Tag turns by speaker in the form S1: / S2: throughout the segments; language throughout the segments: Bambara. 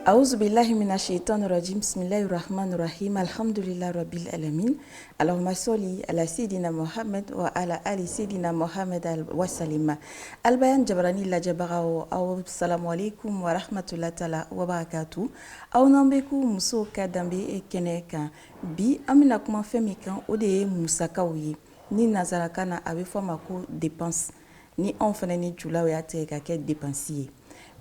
S1: أعوذ بالله من الشيطان الرجيم بسم الله الرحمن الرحيم الحمد لله رب العالمين اللهم صل على سيدنا محمد وعلى آل سيدنا محمد وسلم البيان جبراني لا جبراو أو السلام عليكم ورحمة الله تعالى وبركاته أو نمبكو مسو كدامبي كنيكا بي أمنا كما فميكا ودي مساكاوي ni nazarakana abe fama ko dépense ni on fana ni jula ya te ka ke dépensier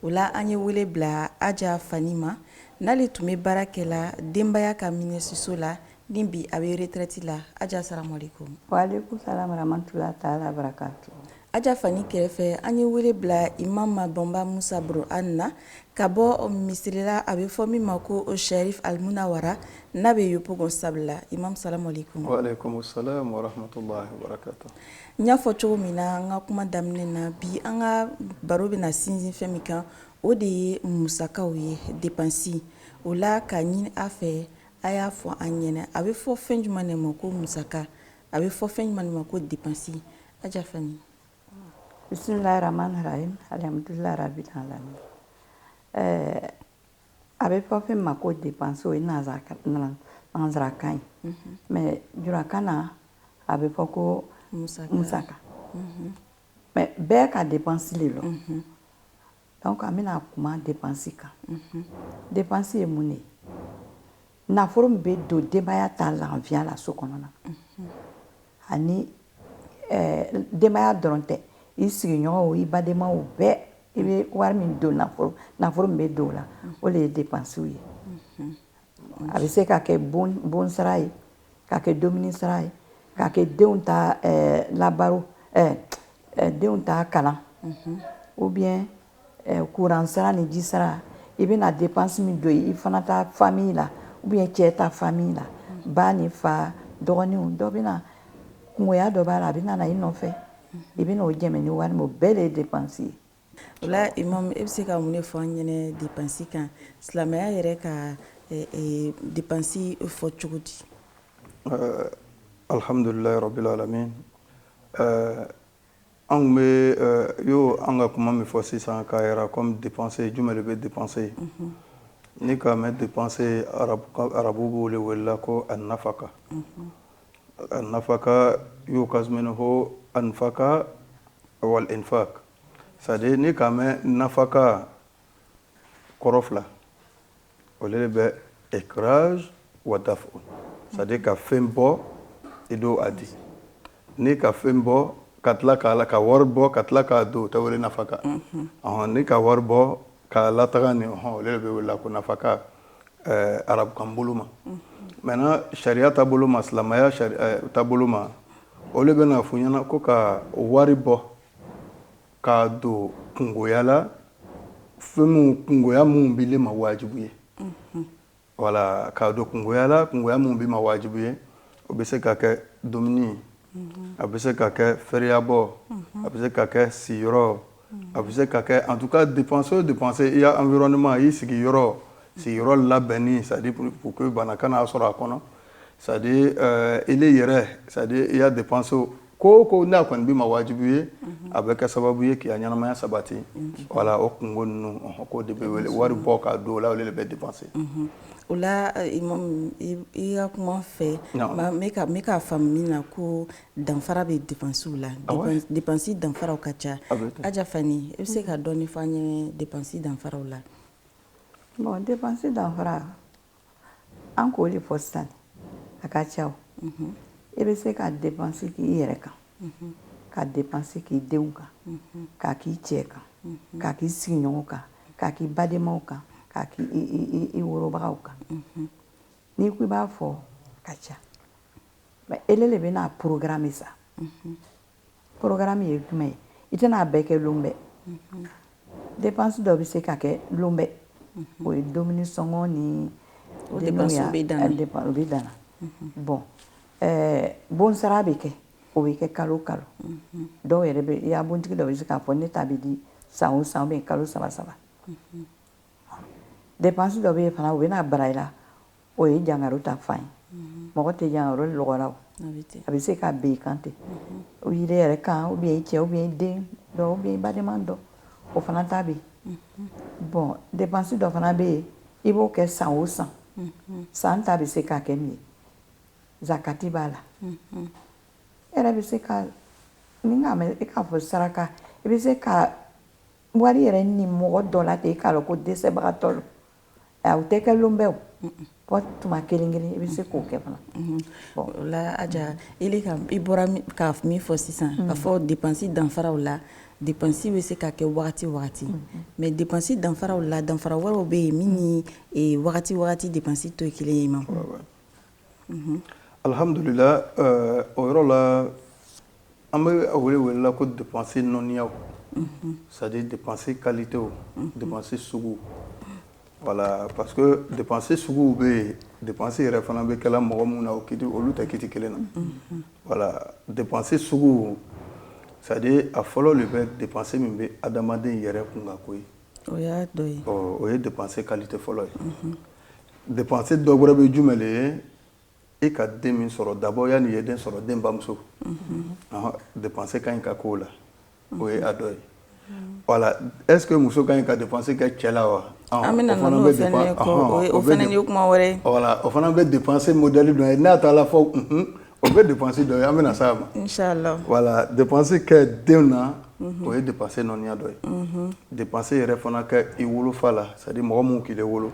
S1: wala anye wele bla aja fanima nale tume barakela dembaya ka minesiso la dimbi abe retraite la aja assalamu alaikum
S2: wa alaikum salam rahmatullahi ta'ala barakatuh
S1: aja fani kerefe anye wele bla imam bomba musa bro anna kabo misrila abe fomi mako o sharif almunawara nabe yupogon sabla imam salamu alaikum
S3: wa alaikum assalam wa rahmatullahi wa barakatuh
S1: nya fo cogo min na an ka kuma daminɛ na bi an ka baro bɛna sinsin fɛn min kan o de ye musakaw ye dépense o la ka ɲini a fɛ a y'a fɔ an ɲɛna a bɛ fɔ fɛn jumɛn de ma ko musaka a bɛ fɔ fɛn jumɛn de ma ko dépense aja fani
S2: bismillahir rahmanir rahim alhamdulillahi rabbil alamin a bɛ fɔ fɛn ma ko dépense o ye nanzarakan ye mais jurakan na a bɛ fɔ ko musaka mais bɛɛ ka dépense le lɔ donc an bɛna kuma dépense kan dépense ye mun de ye nafolo min bɛ don denbaya ta lafiya la so kɔnɔna ani denbaya dɔrɔn tɛ i sigiɲɔgɔnw i badenmaw bɛɛ i bɛ wari min don nafolo min bɛ don o la o de ye dépense ye a bɛ se ka kɛ bon sara ye ka kɛ dumuni sara ye ka kɛ denw ta labaro denw ta kalan ou bien courant sara ni ji sara i bɛna dépense min don i fana ta famille la ou bien cɛ ta famille la ba ni fa dɔgɔninw dɔ bɛna kungoya dɔ b'a la a bɛna na i nɔfɛ i bɛna o jɛmɛ ni wari min o bɛɛ de ye dépense ye
S1: o la imam e bɛ se ka mun de fɔ an ɲɛna dépense kan silamɛya yɛrɛ ka dépense fɔ cogo di
S3: alhamdulillahi rabbil alamin an bɛ yo an ka kuma min fɔ sisan k'a yɛrɛ comme dépenser jumɛn de bɛ dépenser ni ka mɛn dépenser arabu b'o de wele ko an-nafaka an-nafaka yuqaz minhu anfaka wal infaq c'est-à-dire ni ka mɛn nafaka kɔrɔ fila o de bɛ ikraj wa daf'un c'est-à-dire ka fɛn bɔ i do a di ni ka fɛn bɔ ka tila ka wari bɔ ka tila k'a don o tɛ wele nafaka ni ka wari bɔ ka lataga ni o de bɛ wele ko nafaka arabukan bolo ma maintenant sariya taabolo ma silamɛya taabolo ma o de bɛna fɔ ɲɛna ko ka wari bɔ k'a don kungoya la kungoya mun b'i le ma wajibu ye voilà k'a don kungoya la kungoya mun b'i ma wajibu ye o bɛ se ka kɛ dumuni a bɛ se ka kɛ feriyabɔ a bɛ se ka kɛ siyɔrɔ a bɛ se ka kɛ en tout cas dépense o dépense i y'a environnement i sigiyɔrɔ labɛnni c'est-à-dire pour que bana kana sɔrɔ a kɔnɔ c'est-à-dire ele yɛrɛ c'est-à-dire i y'a dépense ko n'a kɔni b'i ma wajibu ye a bɛ kɛ sababu ye k'i ka ɲɛnamaya sabati voilà o kungo ninnu k'o de bɛ wele wari bɔ k'a don o la olu de bɛ dépenser
S1: o la imam i ka kuma fɛ n bɛ k'a faamu min na ko danfara bɛ dépensew la dépense danfaraw ka ca aja fani i bɛ se ka dɔɔni fɔ an ye dépense danfaraw la
S2: bon dépense danfara an k'o de fɔ sisan a ka ca o i bɛ se ka dépense k'i yɛrɛ kan ka dépense k'i denw kan k'a k'i cɛ kan k'a k'i sigiɲɔgɔnw kan k'a k'i badenmaw kan k'a k'i worobagaw kan n'i ko i b'a fɔ ka ca ele de bɛna programme sa programme ye jumɛn ye i tɛna a bɛɛ kɛ lon bɛɛ dépense dɔ bɛ se ka kɛ lon bɛɛ o ye dumuni sɔngɔ ni
S1: dépense bɛ
S2: dana bon bon sara bɛ kɛ o bɛ kɛ kalo kalo dɔw yɛrɛ bɛ i y'a bontigi dɔ bɛ se k'a fɔ ne ta bɛ di san o san bɛ kalo saba saba dépense dɔ bɛ yen fana o bɛna bara i la o ye jankaro ta fan ye mɔgɔ tɛ jan yɔrɔ lɔgɔra o a bɛ se ka bɛn i kan ten o yiri yɛrɛ kan ou bien i cɛ ou bien i den dɔ ou bien i badenma dɔ o fana ta bɛ yen bon dépense dɔ fana bɛ yen i b'o kɛ san o san san ta bɛ se ka kɛ min ye zakati b'a la e yɛrɛ bɛ se ka ni n k'a mɛn e k'a fɔ saraka i bɛ se ka wari yɛrɛ ni mɔgɔ dɔ la ten i k'a dɔn ko dɛsɛbagatɔ don o tɛ kɛ lon bɛ o fɔ tuma kelen kelen i bɛ se k'o kɛ fana.
S1: o la Aja i bɔra ka min fɔ sisan ka fɔ dépense danfaraw la dépense bɛ se ka kɛ wagati wagati mais dépense danfaraw la danfara wɛrɛw bɛ yen min ni wagati wagati dépense tɛ kelen ye ma.
S3: alhamdulillah o yɔrɔ la an bɛ a wele la ko dépense nɔniyaw c'est-à-dire dépense qualité dépense sugu voilà parce que dépense sugu bɛ yen dépense yɛrɛ fana bɛ kɛla mɔgɔ minnu na olu tɛ kiti kelen na voilà dépense sugu c'est-à-dire a fɔlɔ de bɛ dépense min bɛ adamaden yɛrɛ kun ka ko ye
S1: o y'a dɔ ye
S3: o ye dépense qualité fɔlɔ ye dépense dɔ wɛrɛ bɛ jumɛn de ye e ka den min sɔrɔ d'abord yanni i ye den sɔrɔ den bamuso dépense ka ɲi ka k'o la o ye a dɔ ye voilà est-ce que muso ka ɲi ka dépense kɛ cɛ la wa
S1: an bɛna na n'o fɛnɛ ye o fɛnɛ ye kuma wɛrɛ ye
S3: voilà o fana bɛ dépense modèle dɔ ye n'a taara fɔ o bɛ dépense dɔ ye an bɛna s'a ma
S1: inchallah
S3: voilà dépense kɛ denw na o ye dépense nɔniya dɔ ye dépense yɛrɛ fana kɛ i wolofa la c'est-à-dire mɔgɔ minnu k'i wolo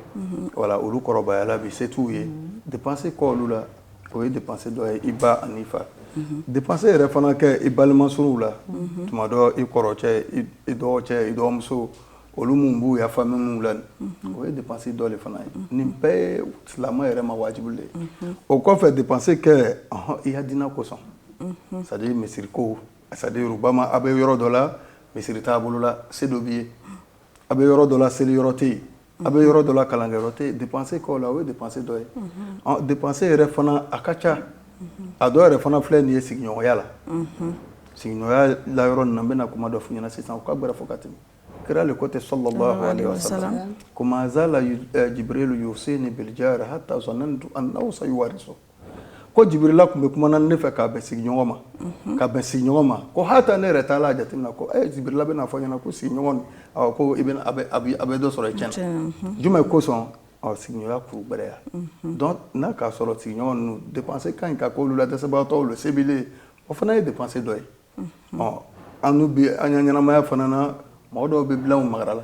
S3: voilà olu kɔrɔbayala bi se t'u ye dépense kɔ olu la o ye dépense dɔ ye i ba ani i fa dépense yɛrɛ fana kɛ i balimamusow la tuma dɔ i kɔrɔcɛ i dɔgɔcɛ i dɔgɔmuso olu minnu b'u ya famille minnu la o ye dépense dɔ de fana ye nin bɛɛ ye silamɛ yɛrɛ ma wajibi de ye o kɔfɛ dépense kɛ i hadina kosɔn c'est-à-dire misiriko c'est-à-dire rubama a bɛ yɔrɔ dɔ la misiri t'a bolo la se dɔ b'i ye a bɛ yɔrɔ dɔ la seli yɔrɔ tɛ yen a bɛ yɔrɔ dɔ la kalankɛyɔrɔ tɛ yen dépense kɔ la o ye dépense dɔ ye dépense yɛrɛ fana a ka ca a dɔw yɛrɛ fana filɛ nin ye sigiɲɔgɔnya la sigiɲɔgɔnya la yɔrɔ nin na n bɛna kuma dɔ f'i ɲɛna sisan o ka gbɛrɛ fɔ ka tɛmɛ kira le ko ten sallallahu alaihi wasallam ko ma zala jibrilu yusini bil jar hatta zanantu annahu sayuwarisu ko jibrila tun bɛ kumana ne fɛ k'a bɛn sigiɲɔgɔn ma ka bɛn sigiɲɔgɔn ma ko hata ne yɛrɛ t'a la jateminɛ ko jibrila bɛna fɔ ɲɛna ko sigiɲɔgɔn ko i bɛna a bɛ dɔ sɔrɔ i cɛn jumɛn kosɔn sigiɲɔgɔnya kuru gbɛrɛya donc n'a k'a sɔrɔ sigiɲɔgɔn ninnu dépense ka ɲi ka k'olu la dɛsɛbagatɔw le se b'i le o fana ye dépense dɔ ye an n'u bi an ka ɲɛnamaya fana na mɔgɔ dɔw bɛ dilanw mara la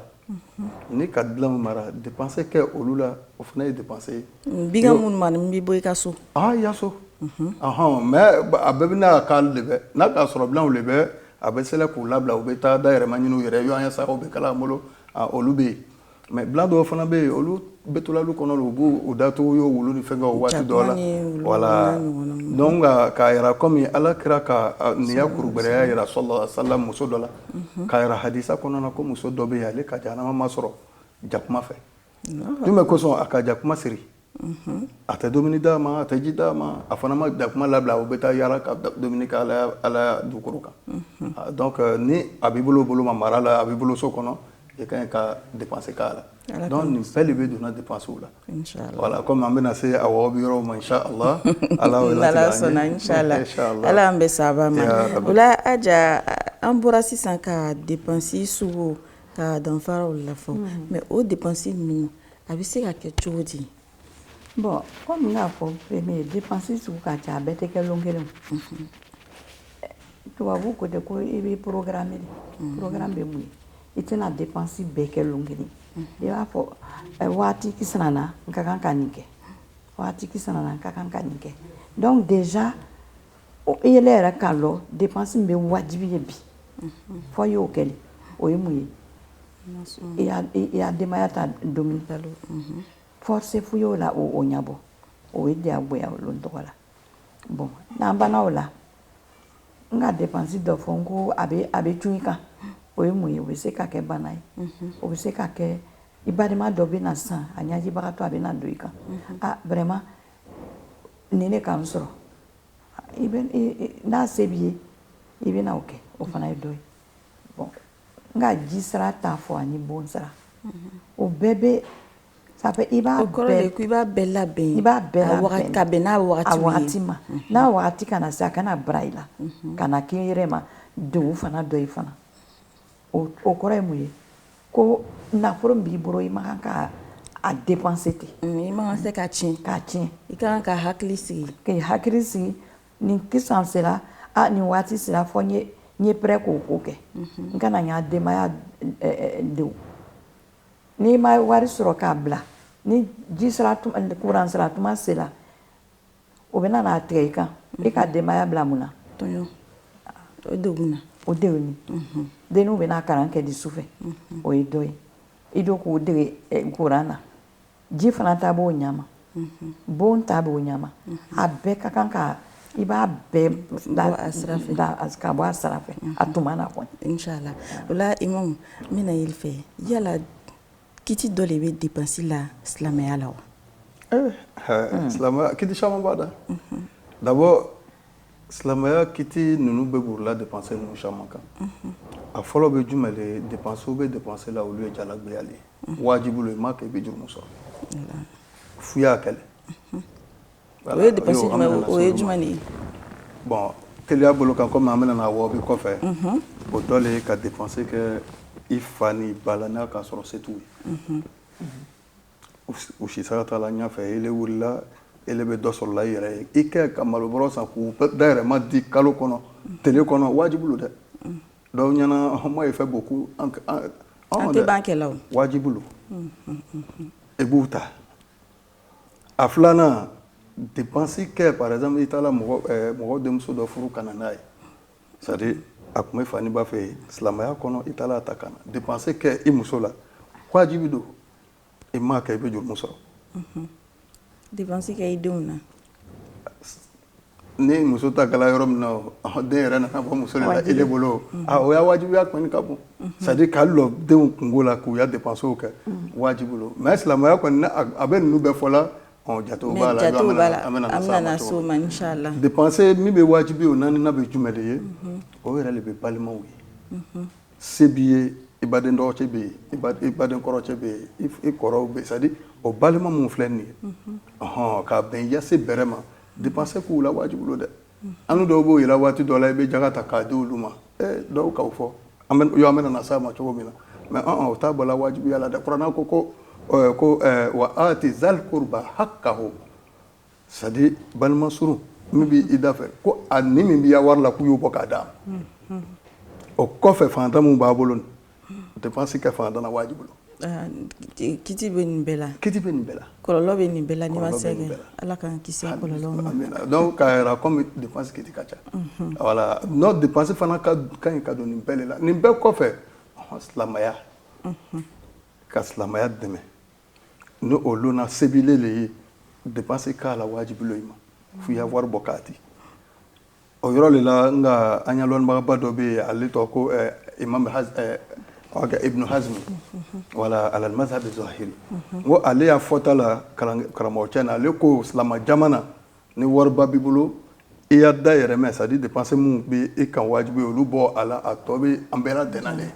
S3: ni ka dilanw mara dépense kɛ olu la o fana ye dépense ye
S1: bi ka minnu ma nin b'i bɔ i ka so
S3: i ya so mais a bɛɛ bɛ n'a ka de bɛ n'a k'a sɔrɔ dilanw de bɛ a bɛ sɛlɛ k'u labila u bɛ taa dayɛlɛma ɲini u yɛrɛ ye ɲɔgɔn sagaw bɛ kala an bolo olu bɛ yen mais dilan dɔw fana bɛ yen olu bɛ to la olu kɔnɔ u b'u datugu y'o wulu ni fɛnkɛw waati dɔw la voilà donc k'a yira comme ala kira ka nin ya kurugbɛrɛya yira sallallahu alaihi wasallam muso dɔ la k'a yira hadisa kɔnɔna ko muso dɔ bɛ yen ale ka jahanama ma sɔrɔ jakuma fɛ jumɛn kosɔn a ka jakuma siri a tɛ dumuni d'a ma a tɛ ji d'a ma a fana ma jakuma labila o bɛ taa yaala ka dumuni kɛ ala dugukolo kan donc ni a b'i bolo ma mara la a b'i bolo so kɔnɔ i ka ɲi ka dépense k'a la donc nin bɛɛ de bɛ donna dépensew la voilà comme an bɛna se a wɔɔrɔ bi yɔrɔw ma inchallah
S1: ala sɔnna inchallah ala an bɛ saba ma o la Aja an bɔra sisan ka dépense sugu ka danfaraw la fɔ mais o dépense ninnu a bɛ se ka kɛ cogo di
S2: bon comme n y'a fɔ premier dépense sugu ka ca a bɛɛ tɛ kɛ lon kelen tubabu ko ten ko i bɛ programme de programme bɛ mun ye i tɛna dépense bɛɛ kɛ lon kelen i b'a fɔ waati kisana na n ka kan ka nin kɛ waati kisana na n ka kan ka nin kɛ donc déjà i yɛlɛ yɛrɛ k'a lɔ dépense min bɛ wajibi ye bi fɔ i y'o kɛ o ye mun ye i y'a denbaya ta domini force fu y'o la o ɲabɔ o ye diyagoya o lon tɔgɔ la bon n'an banna o la n ka dépense dɔ fɔ n ko a bɛ cun i kan o ye mun ye o bɛ se ka kɛ bana ye o bɛ se ka kɛ i badema dɔ bɛ na sisan a ɲajibagatɔ a bɛ na don i kan vraiment nin de ka n sɔrɔ n'a se b'i ye i bɛ na o kɛ o fana ye dɔ ye bon n ka ji sara t'a fɔ ani bon sara o bɛɛ bɛ ça fait i b'a
S1: bɛɛ labɛn
S2: i b'a bɛɛ labɛn
S1: ka bɛn n'a wagati
S2: ma n'a wagati kana se a kana bara i la kana k'i yɛrɛ ma degun fana dɔ i fana o kɔrɔ ye mun ye ko nafolo min b'i bolo i ma kan ka a dépenser ten
S1: i ma kan se k'a tiɲɛ i ka kan ka hakili sigi
S2: k'i hakili sigi nin kisan sera nin waati sera fɔ n ye prêt k'o ko kɛ n kana n ka denbaya degun n'i ma wari sɔrɔ k'a bila ni ji sera courant sera tuma sera o bɛ na n'a tigɛ i kan i ka denbaya bila mun na
S1: tɔɲɔ o degun na
S2: o degun denninw bɛ n'a kalan kɛ di sufɛ o ye dɔ ye i do k'o dege courant na ji fana ta b'o ɲama bon ta b'o ɲama a bɛɛ ka kan ka i b'a bɛɛ ka bɔ a sira fɛ a tuma na kɔni
S1: inshallah o la Imamu n bɛna yɛlɛ fɛ yala kiti dɔ de bɛ dépense la silamɛya la wa
S3: silamɛya kiti caman b'a da d'abord silamɛya kiti ninnu bɛ burula dépense ninnu caman kan a fɔlɔ bɛ jumɛn de dépense bɛ dépense la olu ye jalagbeyali ye wajibu lo i ma kɛ i bɛ jurumu sɔrɔ f'u y'a kɛlɛ
S1: o ye dépense jumɛn o ye jumɛn de ye
S3: bon teliya bolo kan komi an bɛna na wɔ bi kɔfɛ o dɔ le ye ka dépense kɛ i fa ni ba la n'a ka sɔrɔ se t'u ye u si sara t'a la ɲɛfɛ ele wulila ele bɛ dɔ sɔrɔla i yɛrɛ ye i kɛ ka malobɔrɔ san k'u dayɛlɛma di kalo kɔnɔ tele kɔnɔ wajibu lo dɛ dɔw ɲɛna moi il fait beaucoup an
S1: tɛ ban kɛla o
S3: wajibu lo i b'u ta a filanan dépense kɛ par exemple i taara mɔgɔ denmuso dɔ furu ka na n'a ye c'est à dire a tun bɛ fani ba fɛ yen silamɛya kɔnɔ i taara a ta ka na dépense kɛ i muso la wajibi don i m'a kɛ i bɛ jurumu sɔrɔ
S1: dépense kɛ i denw na
S3: ni muso ta kɛla yɔrɔ min na den yɛrɛ nana bɔ muso de la ele bolo o y'a wajibiya kɔni ka bon c'est à dire k'ale lɔ denw kungo la k'u ya dépensew kɛ wajibi lo mais silamɛya kɔni a bɛ ninnu bɛɛ fɔ la jatew b'a la an bɛna na s'o ma
S1: inshallah
S3: dépense min bɛ wajibi o naaninan bɛ jumɛn de ye o yɛrɛ de bɛ balimaw ye se b'i ye i baden dɔgɔcɛ bɛ yen i baden kɔrɔcɛ bɛ yen i kɔrɔw bɛ yen c'est à dire o balima mun filɛ nin ye k'a bɛn yase bɛrɛ ma dépense k'u la wajibi lo dɛ an dɔw b'o yɛlɛ waati dɔ la i bɛ jaga ta k'a di olu ma dɔw k'aw fɔ an bɛna na s'a ma cogo min na mais o t'a bɔla wajibiya la dɛ kuranɛ ko wa aati zal kurba haqqahu c'est à dire balima surun min b'i i da fɛ ko a ni min b'i ya wari la k'u y'o bɔ k'a d'a ma o kɔfɛ fantan mun b'a bolo dépense kɛ fantan na wajibi lo
S1: kiti bɛ nin bɛɛ la kɔlɔlɔ bɛ nin bɛɛ la ni ma se kɛ ala k'an kisi kɔlɔlɔ ma
S3: donc k'a yira comme dépense kiti ka ca voilà no dépense fana ka ɲi ka don nin bɛɛ de la nin bɛɛ kɔfɛ silamɛya ka silamɛya dɛmɛ ni olu na sebile le ye dépense k'a la wajibi lo i ma f'i ya wari bɔ k'a di o yɔrɔ de la nka an ɲɛ lɔnnibagaba dɔ bɛ yen ale tɔgɔ ko imam ibn hazmi wala alal mazhab zahiri ngo ale y'a fɔta la karamɔgɔ cɛ na ale ko silama jamana ni wariba b'i bolo i y'a da yɛrɛmɛ c'est à dire dépense mun bɛ i kan wajibi olu bɔ a la a tɔ bɛ an bɛɛ la dɛnale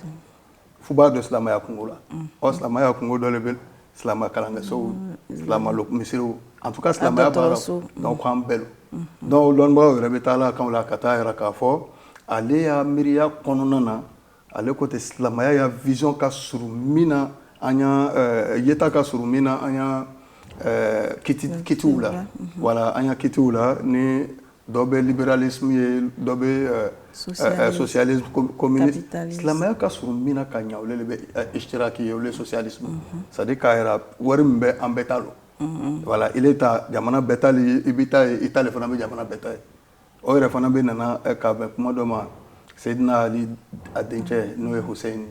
S3: f'u b'a dɔn silamɛya kungo la silamɛya kungo dɔ le bɛ silamɛ kalankɛsow silamɛ misiriw en tout cas silamɛya baara donc an bɛɛ lo donc lɔnnibagaw yɛrɛ bɛ taa la kan la ka taa yɛrɛ k'a fɔ ale y'a miiriya kɔnɔna na ale ko tɛ silamɛya ya vision ka surun min na an y'a yeta ka surun min na an y'a kitiw la voilà an y'a kitiw la ni dɔ bɛ libéralisme ye dɔ bɛ socialisme communisme silamɛya ka surun min na ka ɲɛ olu de bɛ ishtiraki ye olu ye socialisme c'est à dire k'a yira wari min bɛ an bɛɛ ta lo voilà ile ta jamana bɛɛ ta le i bɛ ta ye i ta le fana bɛ jamana bɛɛ ta ye o yɛrɛ fana bɛ nana k'a bɛn kuma dɔ ma Seydina Ali a dencɛ n'o ye Hussein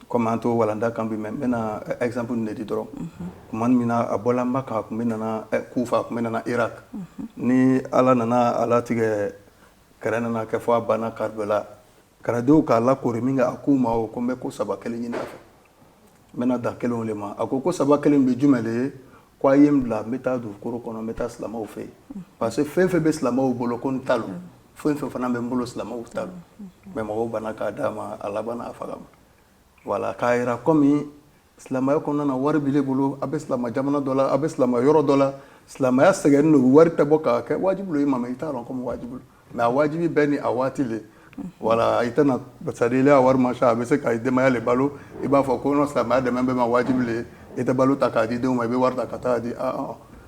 S3: comme an to walanda kan bi mɛ n bɛna exemple de di dɔrɔn tuma min na a bɔla Maka a tun bɛ nana Kufa a tun bɛ nana Irak ni Ala nana a latigɛ kɛrɛ nana kɛ fɔ a banna Karbala kɛrɛdenw k'a lakori min kɛ a k'u ma o ko n bɛ ko 3 kelen ɲini a fɛ n bɛna dan kelenw le ma a ko 3 kelen bɛ jumɛn le ye ko a ye n bila n bɛ taa dugukolo kɔnɔ n bɛ taa silamɛw fɛ yen parce que fɛn fɛn bɛ silamɛw bolo ko n ta lo fɛn fɛn fana bɛ n bolo silamɛw ta lo mais mɔgɔw banna k'a d'a ma a labanna a faga ma voilà k'a yira comme silamɛya kɔnɔna na wari b'ile bolo a bɛ silamɛ jamana dɔ la a bɛ silamɛ yɔrɔ dɔ la silamɛya sɛgɛnnen don wari tɛ bɔ k'a kɛ wajibi lo i ma mais i t'a dɔn comme wajibi mais a wajibi bɛɛ ni a waati le voilà i tɛna c'est à dire ile a wari ma sa a bɛ se ka denbaya le balo i b'a fɔ ko non silamɛya dɛmɛ bɛ ma wajibi le i tɛ balo ta k'a di denw ma i bɛ wari ta ka taa di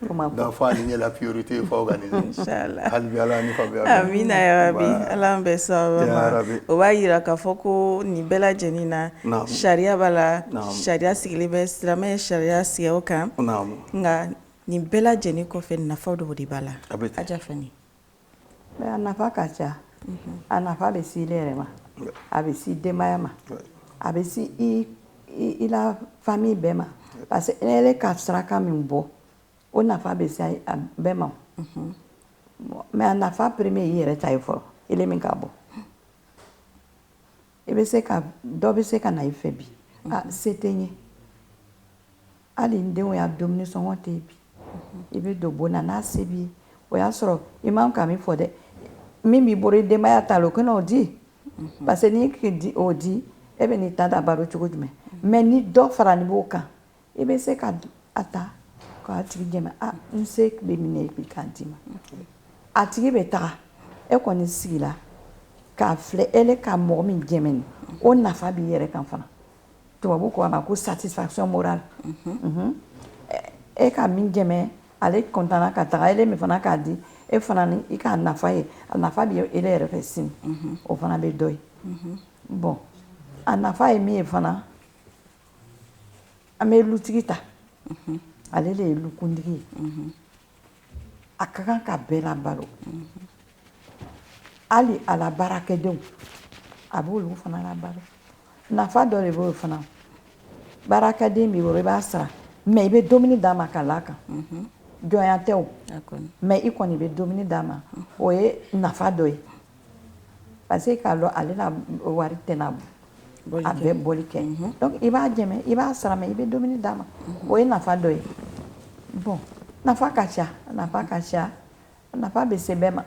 S3: donc faut aligner la priorité il faut organiser
S1: Inchallah
S3: halibi ala ni fabi
S1: amina ya rabbi ala an bɛɛ sababa ma o b'a yira k'a fɔ ko nin bɛɛ lajɛlen na sariya b'a la sariya sigilen bɛ silamɛ ye sariya sigi o kan nka nin bɛɛ lajɛlen kɔfɛ nafa dɔw de b'a la Aja Fani
S2: a nafa ka ca a nafa bɛ se ile yɛrɛ ma a bɛ se denbaya ma a bɛ se i la famille bɛɛ ma parce que ele ka saraka min bɔ o nafa bɛ se a bɛɛ ma mais a nafa premier i yɛrɛ ta ye fɔlɔ ele min ka bɔ i bɛ se ka dɔ bɛ se ka na i fɛ bi se tɛ n ye hali n denw y'a dumuni sɔngɔ tɛ yen bi i bɛ don bon na n'a se b'i ye o y'a sɔrɔ i man ka min fɔ dɛ min b'i bolo i denbaya ta la o kana o di parce que n'i k'i o di e bɛ n'i ta da baro cogo jumɛn mais ni dɔ fara ni b'o kan i bɛ se ka a ta k'a tigi dɛmɛ n se bɛ min na i bɛ k'a d'i ma a tigi bɛ taga e kɔni sigila k'a filɛ ele ka mɔgɔ min dɛmɛ nin o nafa b'i yɛrɛ kan fana tubabu ko a ma ko satisfaction morale e ka min dɛmɛ ale kɔntana ka taga ele min fana k'a di e fana ni i k'a nafa ye a nafa bɛ ele yɛrɛ fɛ sini o fana bɛ dɔ ye bon a nafa ye min ye fana an bɛ lutigi ta ale de ye lukuntigi ye a ka kan ka bɛɛ labalo hali a la baarakɛdenw a b'olu fana labalo nafa dɔ de b'o fana baarakɛden b'i bolo i b'a sara mais i bɛ dumuni d'a ma ka l'a kan jɔnya tɛ o mais i kɔni bɛ dumuni d'a ma o ye nafa dɔ ye parce que k'a dɔn ale la wari tɛna a bɛ bɔli kɛ donc i b'a dɛmɛ i b'a sara mais i bɛ dumuni d'a ma o ye nafa dɔ ye bon nafa ka ca nafa ka ca nafa bɛ se bɛɛ ma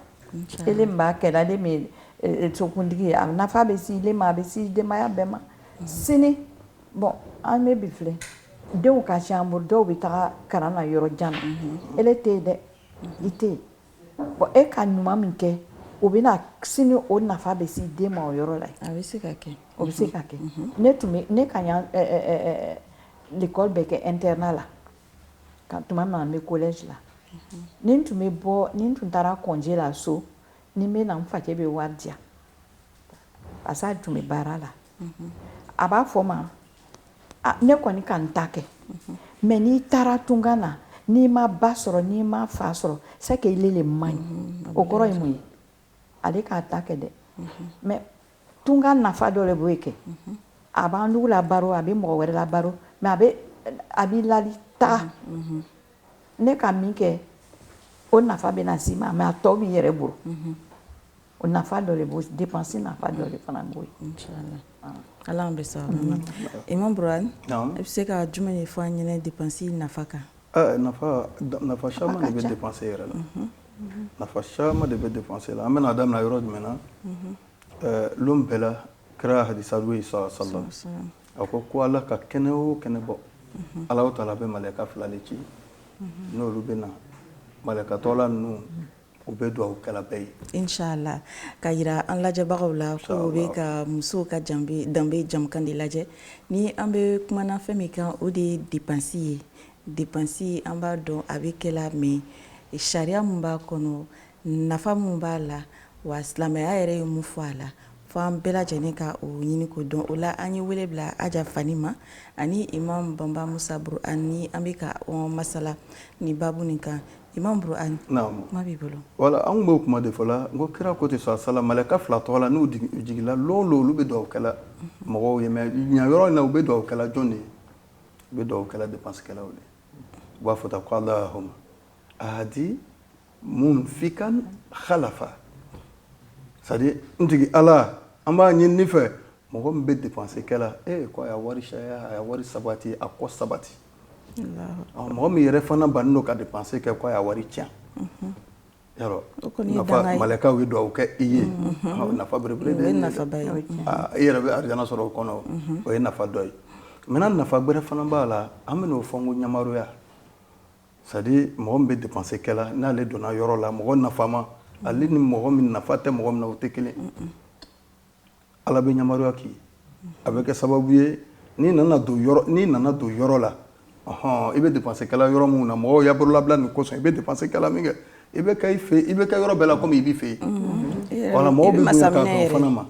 S2: ele min b'a kɛla ale min ye sokuntigi ye a nafa bɛ se ile ma a bɛ se denbaya bɛɛ ma sini bon an bɛ bi filɛ denw ka ca an bolo dɔw bɛ taga kalan na yɔrɔ jan na ele tɛ yen dɛ i tɛ yen bon e ka ɲuman min kɛ o bɛ na sini o nafa bɛ se den ma o yɔrɔ la
S1: a bɛ se ka kɛ
S2: o bɛ se ka kɛ ne ka l'école bɛ kɛ internat la ka tuma min na n bɛ collège la ni n tun bɛ bɔ ni n tun taara congé la so ni n bɛ na n facɛ bɛ wari di yan parce que a tun bɛ baara la a b'a fɔ n ma ne kɔni ka n ta kɛ mais n'i taara tunga na n'i ma ba sɔrɔ n'i ma fa sɔrɔ c'est que ile le man ɲi o kɔrɔ ye mun ye ale k'a ta kɛ dɛ mais tunga nafa dɔ de b'o kɛ a b'an dugu la baro a bɛ mɔgɔ wɛrɛ la baro mais a b'i lali taga ne ka min kɛ o nafa bɛ na s'i ma mais a tɔ b'i yɛrɛ bolo o nafa dɔ de b'o dépense nafa dɔ de fana b'o ye
S1: inchallah ala an bɛ sababa ma Imam Burhan i bɛ se ka jumɛn de fɔ an ɲɛna dépense nafa kan
S3: nafa caman de bɛ dépense yɛrɛ la nafa caman de bɛ dépense la an bɛna daminɛ yɔrɔ jumɛn na lon bɛɛ la kira hadisa dɔ ye sallallahu a ko ala ka kɛnɛ o kɛnɛ bɔ ala taala bɛ malɛka fila de ci n'olu bɛ na malɛkatɔla ninnu u bɛ dugawu kɛla bɛɛ ye
S1: inchallah ka yira an lajɛbagaw la ko u bɛ ka musow ka danbe jamukan de lajɛ ni an bɛ kumana fɛn min kan o de ye dépense ye dépense an b'a dɔn a bɛ kɛla mais sariya mun b'a kɔnɔ nafa mun b'a la wa silamɛya yɛrɛ ye mun fɔ a la fo an bɛɛ lajɛlen ka o ɲini ko dɔn o la an ye wele bila Aja Fani ma ani Imam Bamba Musa Burhan ni an bɛ ka masala ni babu nin kan Imam Burhan kuma b'i bolo
S3: voilà an b'o kuma de fɔ la n ko kira ko ten sala malɛka fila tɔgɔ la n'u jigila lolo olu bɛ dugawu kɛla mɔgɔw ye mais ɲa yɔrɔ in na u bɛ dugawu kɛla jɔn de ye u bɛ dugawu kɛla dépense kɛlaw de u b'a fɔ ta ko Allahumma ahdi munfikan khalafa c'est-à-dire n tigi ala an b'a ɲini nin fɛ mɔgɔ min bɛ dépense kɛla ko a y'a wari caya a y'a wari sabati a kɔ sabati mɔgɔ min yɛrɛ fana bannen don ka dépense kɛ ko a y'a wari tiɲɛ yarɔ malɛkaw ye dugawu kɛ i ye nafa belebele de ye i yɛrɛ bɛ arijana sɔrɔ o kɔnɔ o ye nafa dɔ ye maintenant nafa gbɛrɛ fana b'a la an bɛ n'o fɔ n ko ɲamaroya c'est-à-dire mɔgɔ min bɛ dépenser kɛla n'ale donna yɔrɔ la mɔgɔ nafama ale ni mɔgɔ min nafa tɛ mɔgɔ min na o tɛ kelen ala bɛ ɲamaroya k'i a bɛ kɛ sababu ye n'i nana don yɔrɔ la i bɛ dépenser kɛla yɔrɔ min na mɔgɔw y'a bololabila nin kosɔn i bɛ dépenser kɛla min kɛ i bɛ kɛ yɔrɔ bɛɛ la komi i b'i fɛ yen wala mɔgɔw bɛ bonya k'a dɔn fana ma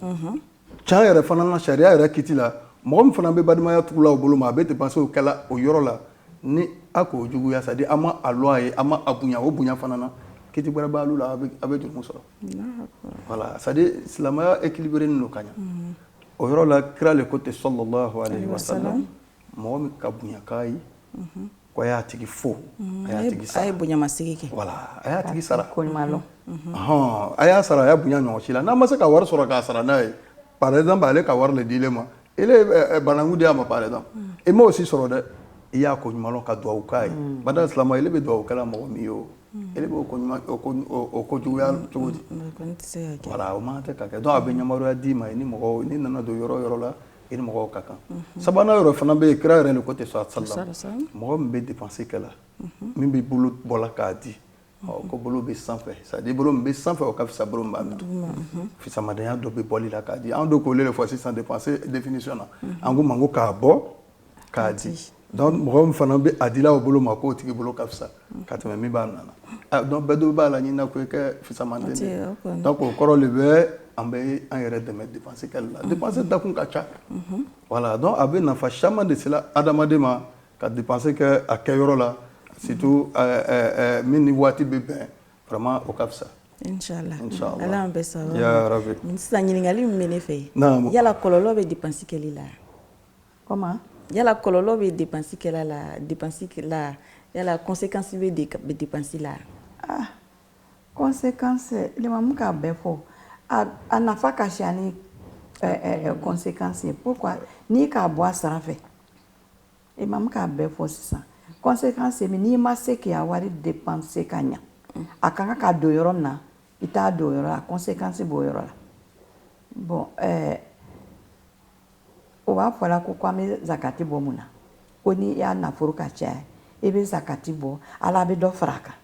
S3: can yɛrɛ fana na sariya yɛrɛ kiti la mɔgɔ min fana bɛ balimaya tugu la o bolo ma a bɛ dépenser o kɛla o yɔrɔ la ni a k'o juguya c'est à dire a ma a loi ye a ma a bonya o bonya fana na kiti wɛrɛ b'alu la a bɛ jurumu sɔrɔ voilà c'est à dire silamɛya équilibré nin don ka ɲa o yɔrɔ la kira le ko ten sallallahu alayhi wa sallam mɔgɔ min ka bonya k'a ye ko a y'a tigi fo a y'a tigi sara
S1: a ye bonyamasegin kɛ
S3: voilà a y'a tigi sara
S2: a
S3: y'a sara a y'a bonya ɲɔgɔn si la n'a ma se ka wari sɔrɔ k'a sara n'a ye par exemple ale ka wari le dilen ma ele banangu di a ma par exemple i m'o si sɔrɔ dɛ i y'a ko ɲuman lɔ ka duwawu k'a ye bada silamɛ ele bɛ duwawu kɛla mɔgɔ min ye o ele b'o ko ɲuman o ko juguya cogo di voilà o man tɛ ka kɛ donc a bɛ ɲamaruya d'i ma ni mɔgɔ ni nana don yɔrɔ yɔrɔ la i ni mɔgɔw ka kan sabanan yɔrɔ fana bɛ yen kira yɛrɛ le ko ten sallam mɔgɔ min bɛ dépenser kɛla min bɛ bolo bɔla k'a di ko bolo bɛ sanfɛ c'est à dire bolo min bɛ sanfɛ o ka fisa bolo min b'a minɛ fisamadenya dɔ bɛ bɔli la k'a di an dɔ k'olu de fɔ sisan dépenser définition na an ko ma ko k'a bɔ k'a di donc mɔgɔ min fana bɛ a dila o bolo ma k'o tigi bolo ka fisa ka tɛmɛ min b'a nana donc bɛɛ dɔ b'a la ɲinina ko i kɛ fisamanden de donc o kɔrɔ de bɛ an bɛ an yɛrɛ dɛmɛ dépenser kɛli la dépenser dakun ka ca voilà donc a bɛ nafa caman de se adamaden ma ka dépenser kɛ a kɛyɔrɔ la surtout min ni waati bɛ bɛn vraiment o ka fisa
S1: Inch'Allah. Ala an bɛ saba
S3: ya rabi
S1: sisan ɲininkali min bɛ ne fɛ
S3: yala
S1: kɔlɔlɔ bɛ dépense kɛli la
S2: comment
S1: yala kɔlɔlɔ bɛ dépense kɛla la yala conséquence bɛ dépense la
S2: conséquence limamu k'a bɛɛ fɔ a nafa ka ca ni conséquence ye pourquoi n'i k'a bɔ a sara fɛ limamu k'a bɛɛ fɔ sisan conséquence ye n'i ma se k'a wari dépenser ka ɲa a ka kan ka don yɔrɔ min na i t'a don o yɔrɔ la conséquence b'o yɔrɔ la bon o b'a fɔ la ko an bɛ zakati bɔ mun na ko n'i y'a nafolo ka caya i bɛ zakati bɔ ala bɛ dɔ fara a kan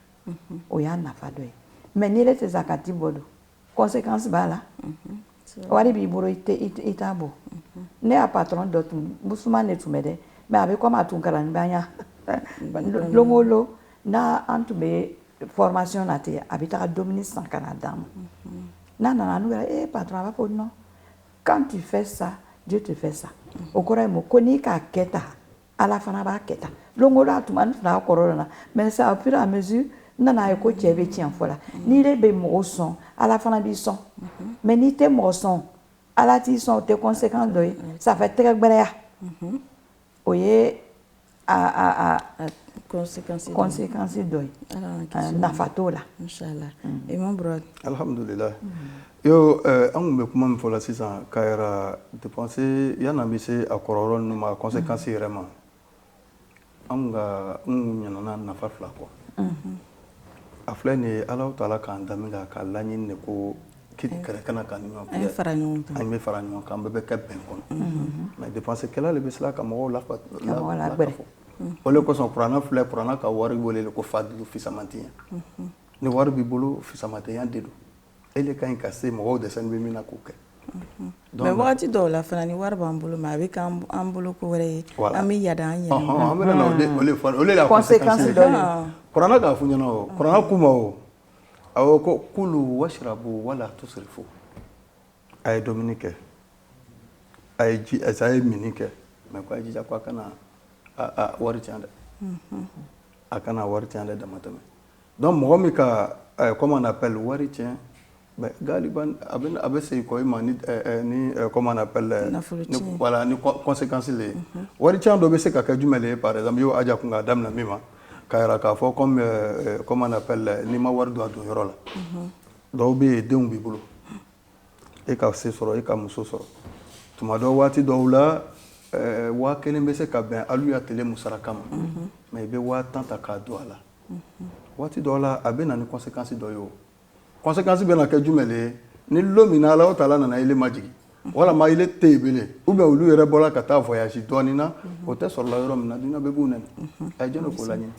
S2: o y'a nafa dɔ ye mais n'i yɛrɛ tɛ zakati bɔ don conséquence b'a la wari b'i bolo i t'a bɔ ne y'a patron dɔ tun musoman de tun bɛ dɛ mais a bɛ komi a tun kalanibanya don o don n'an tun bɛ formation na ten a bɛ taga dumuni san ka na d'an ma n'a nana n'u yɛrɛ patron a b'a fɔ non quand tu fais ça Dieu te fait ça o kɔrɔ ye mun ko n'i k'a kɛ tan ala fana b'a kɛ tan don o don a tun b'a fana kɔrɔ na mais c'est au fur et à mesure n nana ye ko cɛ bɛ tiɲɛ fɔ la n'i yɛrɛ bɛ mɔgɔ sɔn ala fana b'i sɔn mais n'i tɛ mɔgɔ sɔn ala t'i sɔn o tɛ conséquence dɔ ye ça fait tɛgɛ gbɛrɛya o ye conséquence dɔ ye nafa t'o la
S1: Inch'Allah Imam Brad
S3: alhamdulillah yo an kun bɛ kuma min fɔ la sisan k'a yɛrɛ dépenser yan'an bɛ se a kɔrɔyɔrɔ ninnu ma conséquence yɛrɛ ma an kun ɲinɛna nafa fila kɔ a filɛ nin ye Alahu Taala k'an danbe k'a laɲini de ko kɛlɛ kana k'an ni ɲɔgɔn cɛ an bɛ fara ɲɔgɔn kan an bɛɛ bɛ kɛ bɛn kɔnɔ mais dépenser kɛla de bɛ sila ka mɔgɔw lafɔ o de kosɔn kuranɛ filɛ kuranɛ ka wari wele ko fadilu fisamatanya ni wari b'i bolo fisamatanya de don e de ka ɲi ka se mɔgɔw dɛsɛlen bɛ min na k'o kɛ
S1: mais wagati dɔw la fana ni wari b'an bolo mais a bɛ k'an bolo ko wɛrɛ ye an bɛ yada an yɛrɛ
S3: an bɛ na o de la conséquence dɔ ye kuranɛ k'a fɔ ɲɛna o kuranɛ k'u ma o awɔ ko kulu washrabu wala tusrifu a ye dumuni kɛ a ye mini kɛ mais ko a jija ko a kana wari tiɲɛ dɛ a kana wari tiɲɛ dɛ damatɛmɛ donc mɔgɔ min ka comment on appelle wari tiɲɛ galiban a bɛ segin kɔ i ma ni comment on appelle voilà ni conséquence le ye wari tiɲɛ dɔ bɛ se ka kɛ jumɛn le ye par exemple i y'o aja kun k'a daminɛ min ma k'a yira k'a fɔ comme comment on appelle n'i ma wari don a don yɔrɔ la dɔw bɛ yen denw b'i bolo e ka se sɔrɔ e ka muso sɔrɔ tuma dɔ waati dɔw la 1000 bɛ se ka bɛn alu ya tele musaraka ma mais i bɛ 10 ta k'a don a la waati dɔw la a bɛ na ni conséquence dɔ ye o conséquence bɛ na kɛ jumɛn le ye ni lo min na Alahu Taala nana ele majigi walama ile tɛ yen bilen ou bien olu yɛrɛ bɔra ka taa voyage dɔɔni na o tɛ sɔrɔla yɔrɔ min na dunuya bɛɛ b'u nɛni a ye jɔnni k'o laɲini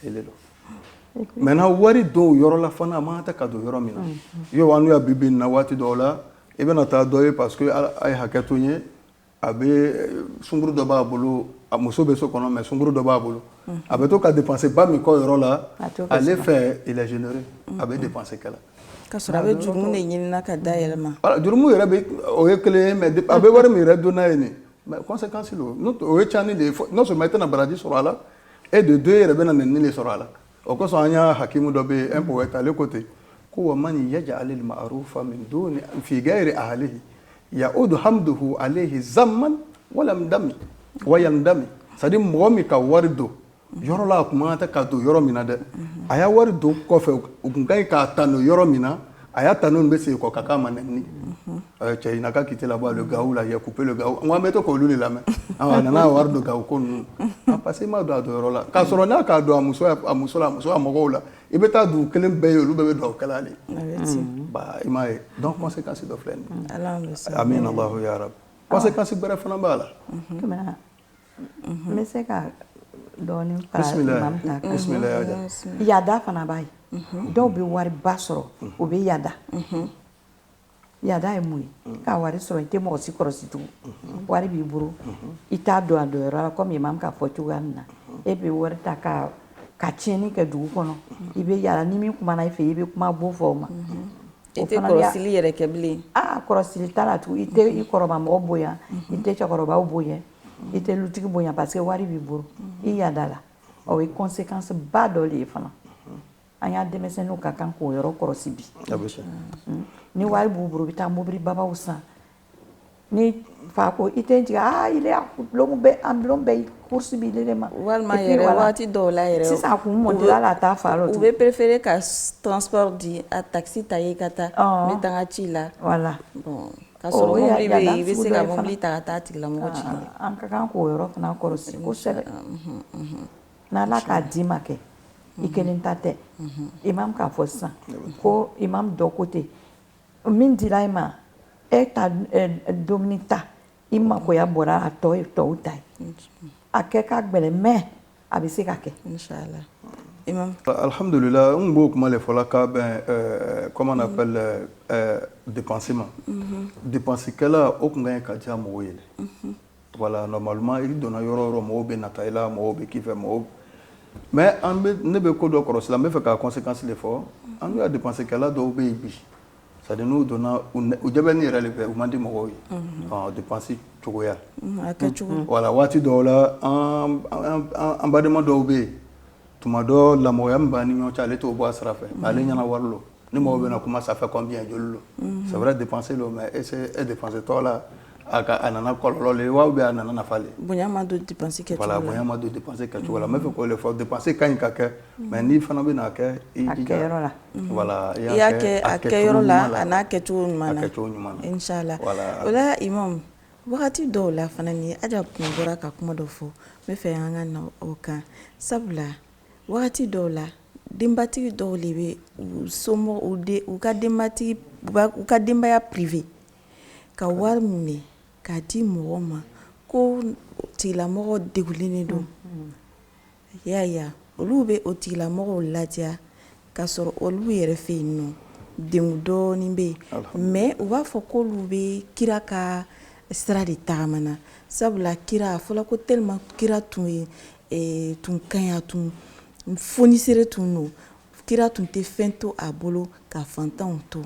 S3: ele don maintenant wari don yɔrɔ la fana a man kan tɛ ka don yɔrɔ min na yo an y'a bibi na waati dɔw la i bɛna taa dɔ ye parce que a ye hakɛ to n ye a bɛ sunkuru dɔ b'a bolo a muso bɛ so kɔnɔ mais sunkuru dɔ b'a bolo a bɛ to ka dépenser ba min kɔ yɔrɔ la ale fɛ il est généreux a bɛ dépenser kɛla
S1: ka sɔrɔ a bɛ jurumu de ɲinina ka da yɛlɛma
S3: jurumu yɛrɛ bɛ o ye kelen ye mais a bɛ wari min yɛrɛ don n'a ye nin mais conséquence lo o ye cani de ye non seulement i tɛna baraji sɔrɔ a la et de deux yɛrɛ bɛna nɛni de sɔrɔ a la o kosɔn an y'a hakimu dɔ bɛ yen un poète ale ko ten ko wa man yaj'al al-ma'rufa min duni fi ghayri ahlihi ya'udu hamduhu alayhi zamman walam dami wayan dami c'est-à-dire mɔgɔ min ka wari don yɔrɔ la a kun man kan tɛ ka don yɔrɔ min na dɛ a y'a wari don kɔfɛ u kun ka ɲi k'a ta don yɔrɔ min na a y'a ta n'o bɛ segin kɔ ka k'a ma nɛni cɛ in na ka kiti la bɔ le gawu la il a coupé le gawu n ko an bɛ to k'olu de lamɛn a nana a wari don gawu ko ninnu parce que i m'a don a don yɔrɔ la k'a sɔrɔ n'a k'a don a muso la a mɔgɔw la i bɛ taa dugu kelen bɛɛ ye olu bɛɛ bɛ dugawu kɛla ale i m'a ye donc conséquence dɔ filɛ nin ye amin alahu ya rabi conséquence bɛrɛ fana b'a la
S2: n bɛ se ka dɔɔni fara imam ta kan yada fana b'a ye dɔw bɛ wari ba sɔrɔ o bɛ yada yada ye mun ye k'a wari sɔrɔ i tɛ mɔgɔ si kɔrɔsi tugun wari b'i bolo i t'a dɔn a dɔn yɔrɔ la komi imam k'a fɔ cogoya min na e bɛ wari ta ka tiɲɛni kɛ dugu kɔnɔ i bɛ yala ni min kumana i fɛ i bɛ kuma bon fɔ o ma
S1: i tɛ kɔlɔsili yɛrɛ kɛ bilen
S2: kɔlɔsili t'a la tugun i tɛ i kɔrɔba mɔgɔ bonya i tɛ cɛkɔrɔbaw bonya i tɛ lutigi bonya parce que wari b'i bolo i yada la o ye conséquence ba dɔ de ye fana an y'a denmisɛnninw ka kan k'o yɔrɔ kɔlɔsi bi ni wari b'u bolo u bɛ taa mobili babaw san ni fa ko i tɛ n jigin ile a bulon bɛɛ course b'i de ma
S1: walima yɛrɛ waati dɔw la yɛrɛ
S2: sisan a kun mɔdira la a t'a fa la
S1: u bɛ préférer ka transport di a taxi ta ye ka taa n bɛ taa n ka ci la
S2: voilà
S1: bon ka sɔrɔ mobili bɛ yen i bɛ se ka mobili ta ka taa tigilamɔgɔ ci
S2: an ka kan k'o yɔrɔ fana kɔlɔsi kosɛbɛ n'ala k'a d'i ma kɛ i kelen ta tɛ imam k'a fɔ sisan ko imam dɔ ko ten min dira i ma e ta dumuni ta i makoya bɔra a tɔ ye tɔw ta ye a kɛ ka gɛlɛn mais a bɛ se ka kɛ
S1: inchallah imam
S3: alhamdulillah n b'o kuma de fɔla k'a bɛn comment on appelle dépenser ma dépenser kɛla o kun ka ɲi ka diya mɔgɔw ye dɛ voilà normalement i donna yɔrɔ o yɔrɔ mɔgɔw bɛ nata i la mɔgɔw bɛ k'i fɛ mɔgɔw mais ne bɛ ko dɔ kɔlɔsi la n bɛ fɛ ka conséquence de fɔ an ka dépenser kɛla dɔw bɛ yen bi c'est-à-dire n'u donna u jabɛni yɛrɛ de fɛ u man di mɔgɔw ye dépense cogoya
S1: a kɛ cogo
S3: voilà waati dɔw la an badenma dɔw bɛ yen tuma dɔ lamɔgɔya min b'an ni ɲɔgɔn cɛ ale t'o bɔ a sira fɛ mais ale ɲɛna wari lo ni mɔgɔw bɛna kuma ça fait combien joli lo c'est vrai dépenser lo mais e dépenser tɔ la a nana kɔlɔlɔ le wa ou bien a nana nafa le
S1: bonya ma don dépenser kɛcogo la
S3: voilà bonya ma don dépenser kɛcogo la n bɛ fɛ k'o de fɔ dépenser ka ɲi ka kɛ mais n'i fana bɛna kɛ i jija voilà
S1: i y'a kɛ a kɛyɔrɔ la a n'a kɛcogo ɲuman na inchallah o la imam wagati dɔw la fana ni Aja kun bɔra ka kuma dɔ fɔ n bɛ fɛ an ka na o kan sabula wagati dɔw la denbatigi dɔw de bɛ u somɔgɔw u ka denbaya privé ka wari minɛ k'a di mɔgɔ ma ko tigilamɔgɔ degunnen don yaya olu bɛ o tigilamɔgɔw ladiya ka sɔrɔ olu yɛrɛ fɛ yen nɔ denw dɔɔnin bɛ yen mais u b'a fɔ k'olu bɛ kira ka sira de tagamana sabula kira a fɔla ko tellement kira tun kaɲa tun fonisere tun don kira tun tɛ fɛn to a bolo ka fantanw to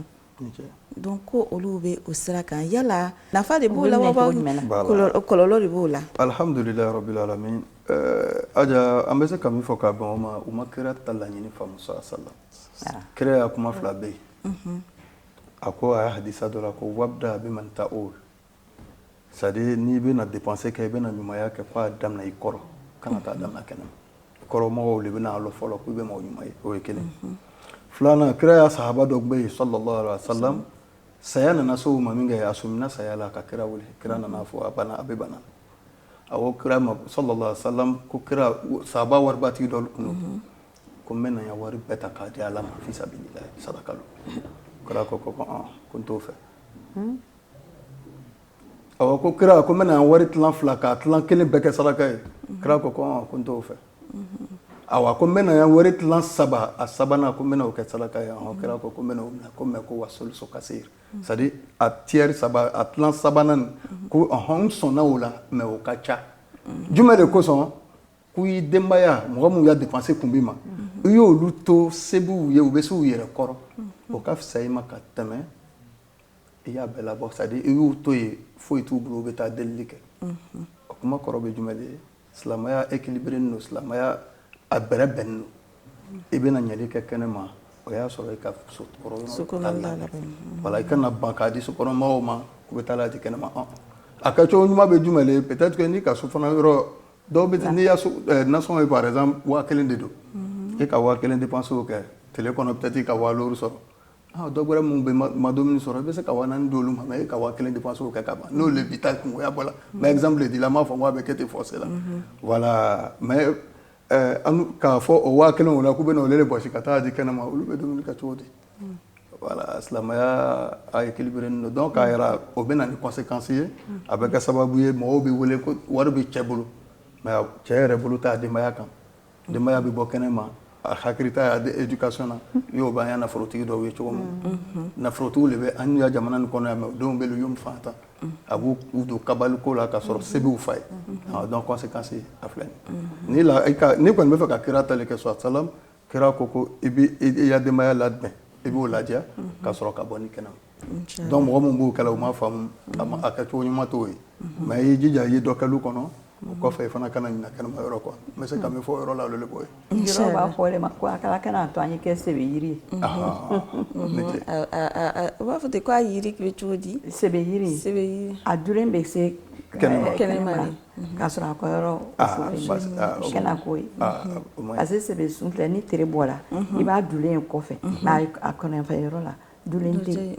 S1: donc ko olu bɛ o sira kan yala nafa de b'o la wa kɔlɔlɔ de b'o la
S3: alhamdulillah rabbil alamin Aja an bɛ se ka min fɔ k'a bɛn u ma kira ta laɲini faamu sallallahu kira y'a kuma fila bɛ yen a ko a ye hadisa dɔ la ko wabda biman ta'ul c'est-à-dire n'i bɛna dépenser kɛ i bɛna ɲumanya kɛ k'a daminɛ i kɔrɔ kana taa daminɛ kɛnɛma kɔrɔmɔgɔw de bɛna lɔ fɔlɔ k'u bɛ mɔgɔ ɲuman ye o ye kelen filanan kira y'a sahaba dɔ bɛ yen sallallahu alaihi wa sallam saya nana se u ma min kɛ a sɔmina saya la ka kira wele kira nana fɔ a bɛ bana a ko kira ma sallallahu alaihi wa sallam ko kira sahaba waribatigi dɔ kun don ko n bɛ na n ka wari bɛɛ ta k'a di ala ma fi sabilillah sadaka lo kira ko ko n t'o fɛ awa ko kira ko mena wari tilan fila ka tilan kelen bɛɛ kɛ saraka ye kira ko ko n t'o fɛ awa ko mena wari tilan saba a sabanan ko mena o kɛ saraka ye kira ko mena o minɛ ko mɛ ko wasulusu kasir c'est à dire a tiers saba a tilan sabanan ko n sɔnna o la mɛ o ka ca jumɛn de kosɔn k'u y'i denbaya mɔgɔ minnu y'a dépenser kun b'i ma i y'olu to se b'u ye u bɛ se u yɛrɛ kɔrɔ o ka fisa i ma ka tɛmɛ i y'a bɛɛ labɔ c'est à dire i y'u to yen foyi t'u bolo u bɛ taa delili kɛ o kuma kɔrɔ bɛ jumɛn de ye silamɛya équilibré don silamɛya a bɛrɛ bɛnnen don i bɛna ɲɛli kɛ kɛnɛ ma o y'a sɔrɔ i ka sokɔnɔ voilà i kana ban k'a di sokɔnɔmɔgɔw ma k'u bɛ taa lajɛ kɛnɛ ma a kɛcogo ɲuman bɛ jumɛn de ye peut-être que n'i ka so fana yɔrɔ dɔw bɛ n'i y'a nasɔngɔ ye par exemple 1000 de don e ka 1000 dépense o kɛ tile kɔnɔ peut-être i ka 2000 sɔrɔ dɔw wɛrɛ minnu bɛ ma dumuni sɔrɔ i bɛ se ka 4000 di olu ma mais e ka 1000 dépense o kɛ ka ban n'o le bi ta kungoya bɔ la mais exemple di la n m'a fɔ n k'a bɛ kɛ ten forcé la voilà mais k'a fɔ o 1000 o la k'u bɛ na olu de bɔsi ka taa di kɛnɛ ma olu bɛ dumuni kɛ cogo di voilà silamɛya a équilibré don donc a yɛrɛ o bɛ na ni conséquence ye a bɛ kɛ sababu ye mɔgɔw bɛ wele ko wari bɛ cɛ bolo mais cɛ yɛrɛ bolo t'a denbaya kan denbaya bɛ bɔ kɛnɛ ma a hakili t'a éducation na i y'o b'an ya nafolotigi dɔw ye cogo min nafolotigiw de bɛ an ya jamana nin kɔnɔ yan mais o denw bɛ lu fatan a b'u don kabaliko la ka sɔrɔ se b'u fa ye donc conséquence a filɛ ni kɔni bɛ fɛ ka kira tali kɛ salam kira ko i ya denbaya labɛn i b'o lajɛ ka sɔrɔ ka bɔ ni kɛnɛ donc mɔgɔ min b'o kɛla u ma faamu a kɛcogo ɲuman t'o ye mais i jija i ye dɔ kɛlu kɔnɔ o kɔfɛ i fana kana ɲina kɛnɛma yɔrɔ kɔ n bɛ se ka min fɔ o yɔrɔ la olu de b'o ye
S2: yɔrɔ b'a fɔ de ma ko a kɛra kɛnɛ to an ye kɛ sebe yiri ye
S1: u b'a fɔ ten ko a yiri bɛ cogo di
S2: sebe yiri a dulen bɛ se kɛnɛma k'a sɔrɔ a kɔ yɔrɔ kɛnɛ ko ye parce que sebe sun filɛ ni tere bɔra i b'a dulen kɔfɛ mais a kɔnɔfɛ yɔrɔ la dulen tɛ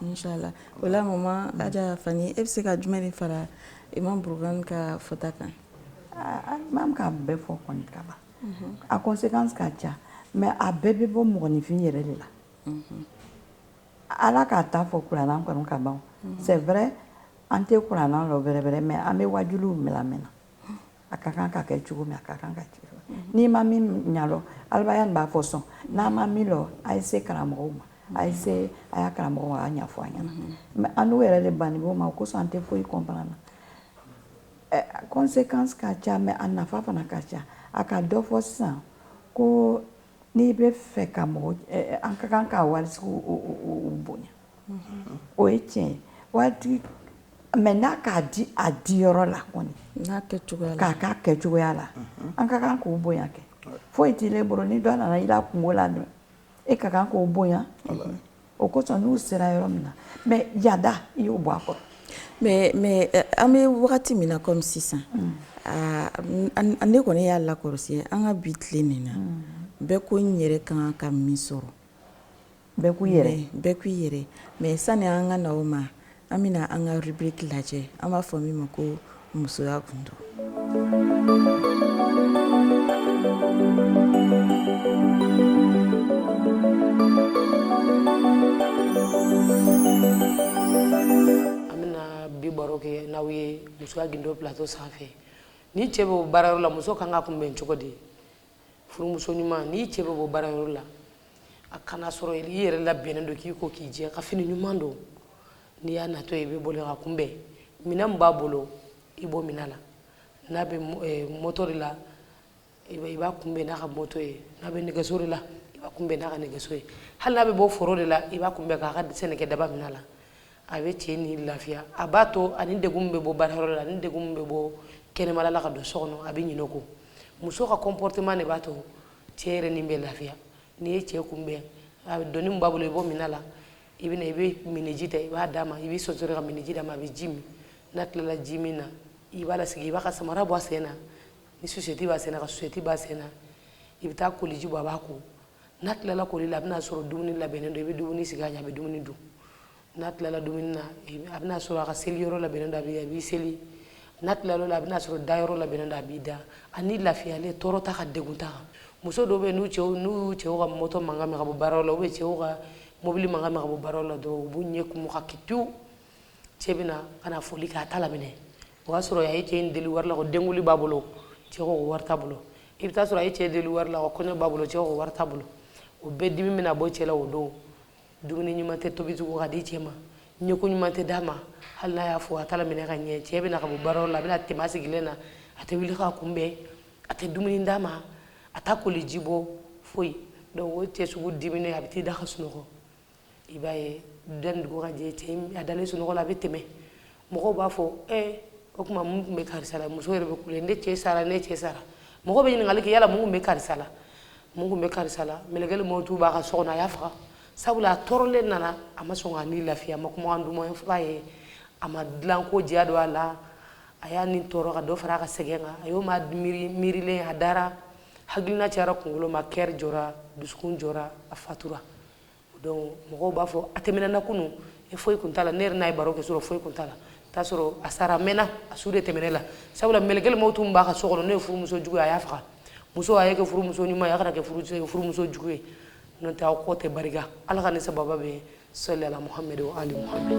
S1: inchallah o la maman Aja Fani e bɛ se ka jumɛn de fara Imam Burukani ka fɔta kan
S2: imam ka bɛɛ fɔ kɔni ka ban a conséquence ka ca mais a bɛɛ bɛ bɔ mɔgɔninfin yɛrɛ de la ala k'a ta fɔ kuranna kɔni ka ban c'est vrai an tɛ kuranna lɔ bɛrɛbɛrɛ mais an bɛ wajuliw mɛlamɛna a ka kan ka kɛ cogo min a ka kan ka kɛ n'i ma min ɲalɔ alibaya nin b'a fɔ sɔn n'a ma min lɔ a ye se karamɔgɔw ma a ye se a y'a karamɔgɔw ma a y'a ɲɛfɔ a ɲɛna mais an n'u yɛrɛ de banni b'o ma o kosɔn an tɛ foyi comprendre conséquence ka ca mais a nafa fana ka ca a ka dɔ fɔ sisan ko n'i bɛ fɛ ka mɔgɔ an ka kan ka warisigiw bonya o ye tiɲɛ ye waritigi mais n'a k'a di a diyɔrɔ la kɔni k'a k'a kɛcogoya la an ka kan k'o bonya kɛ foyi t'i bolo ni dɔ nana i la kungo la dɔn e ka kan k'o bonya o kosɔn n'u sera yɔrɔ min na mais yada i y'o bɔ a kɔrɔ
S1: mais an bɛ wagati min na comme sisan ne kɔni y'a lakɔlɔsi an ka bi tile nin na bɛɛ ko n yɛrɛ kan ka min sɔrɔ
S2: bɛɛ k'u yɛrɛ
S1: mais sani an ka na o ma an bɛna an ka rubrique lajɛ an b'a fɔ min ma ko musoya kundo
S4: bi baro kɛ n'aw ye musoya gindo plateau sanfɛ ni cɛ bɛ baara yɔrɔ la muso kan ka kunbɛn cogo di furumuso ɲuman ni cɛ bɛ bɔ baara yɔrɔ la a kana sɔrɔ i yɛrɛ labɛnnen don k'i ko k'i jɛ ka fini ɲuman don n'i y'a natɔ i bɛ boli ka kunbɛn minɛn min b'a bolo i b'o minɛ la n'a bɛ moto de la i b'a kunbɛn n'a ka moto ye n'a bɛ nɛgɛso de la i b'a kunbɛn n'a ka nɛgɛso ye hali n'a bɛ bɔ foro de la i b'a kunbɛn k'a ka sɛnɛkɛ daba minɛ la a bɛ cɛ ni lafiya a b'a to ani degun bɛ bɔ baarayɔrɔ la ani degun bɛ bɔ kɛnɛmala la ka don so kɔnɔ a bɛ ɲinɛ o kɔ muso ka comportement de b'a to cɛ yɛrɛ ni bɛ lafiya n'i ye cɛ kunbɛn a bɛ dɔnni min b'a bolo i b'o minɛ la i bɛ miniji ta i b'a d'a ma i bɛ sonsori ka miniji d'a ma a bɛ ji min n'a tilala ji min na i b'a lasigi i b'a ka samara bɔ a sen na ni susɛti b'a sen na ka susɛti b'a sen na i bɛ taa koliji bɔ a b'a ko n'a tilala koli la a bɛna sɔrɔ dumuni labɛnnen don i bɛ dumuni sigi a ɲɛ a bɛ dumuni dun n'a tilala dumuni na a bɛna sɔrɔ a ka seliyɔrɔ labɛnnen don a b'i seli n'a tilala la a bɛna sɔrɔ dayɔrɔ labɛnnen don a b'i da ani lafiyalen tɔɔrɔ ta ka degun ta kan muso dɔw bɛ yen n'u cɛw ka moto mankan mɛn ka bɔ baaraw la cɛw ka mobili mankan mɛn ka bɔ baaraw la dɔrɔn u b'u ɲɛ kumu ka kɛ pewu cɛ bɛ na ka na foli kɛ a t'a laminɛ o y'a sɔrɔ a ye cɛ in deli wari la ko denkuli b'a bolo cɛ ko wari t'a bolo i bɛ taa sɔrɔ a ye cɛ deli wari la ko kɔɲɔ b'a bolo cɛ ko wari t'a bolo o bɛɛ dimi bɛna bɔ cɛ la o don dumuni ɲuman tɛ tobi tugun ka di cɛ ma ɲɛko ɲuman tɛ d'a ma hali n'a y'a fɔ a t'a laminɛ ka ɲɛ cɛ bɛna ka bɔ baarayɔrɔ la a bɛna tɛmɛ a sigilen na a tɛ wuli k'a kunbɛn a tɛ dumuni d'a ma a t'a koliji bɔ foyi donc o cɛ sugu diminen a bɛ t'i da ka sunɔgɔ i b'a ye danni dugu ka jɛ cɛ a dalen sunɔgɔ la a bɛ tɛmɛ mɔgɔw b'a fɔ o tuma mun tun bɛ karisa la muso yɛrɛ bɛ kule ne cɛ sara ne cɛ sara mɔgɔw bɛ ɲininkali kɛ yala mun tun bɛ karisa la mun tun bɛ karisa la mɛlɛkɛli mɔtu b'a ka so kɔnɔ a y'a faga sabula a tɔɔrɔlen nana a ma sɔn ka ni lafiya a ma kumakan duman fɔ a ye a ma dilan ko diya don a la a y'a ni tɔɔrɔ ka dɔ fara a ka sɛgɛn kan a y'o ma miirilen a dara hakilina cayara kunkolo ma kɛri jɔra dusukun jɔra a fatura donc mɔgɔw b'a fɔ a tɛmɛna kunun foyi kun t'a la ne yɛrɛ n'a ye baro kɛ sɔrɔ foyi kun t'a la t'a sɔrɔ a sara mɛnna a su de tɛmɛne la sabula mɛlɛkɛli mɔtu min b'a ka so kɔnɔ n'o ye furumuso jugu ye a y'a faga muso a ye kɛ furumuso ɲuman ye a kana kɛ furumuso jugu ye n'o tɛ aw kɔ tɛ barika ala ka ni sababa bɛ sɔli ala muhamɛdi wa ali muhamɛdi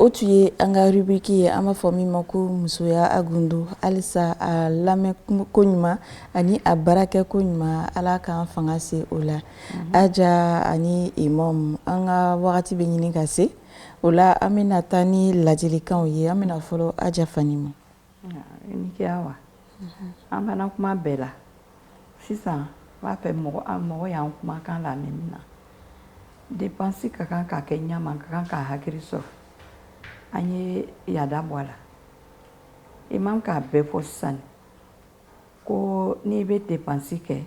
S1: o tun ye an ka rubrique ye an b'a fɔ min ma ko musoya a gundo halisa a lamɛn ko ɲuman ani a baarakɛ ko ɲuman ala k'an fanga se o la aja ani imam an ka wagati bɛ ɲini ka se o la an bɛna taa ni ladilikanw ye an bɛna fɔlɔ aja fani ma
S2: i ni ce Awa an fana kuma bɛɛ la sisan b'a fɛ mɔgɔ y'an kumakan lamɛn min na dépense ka kan ka kɛ ɲama ka kan ka hakili sɔrɔ an ye yada bɔ a la i man k'a bɛɛ fɔ sisan ko n'i bɛ dépense kɛ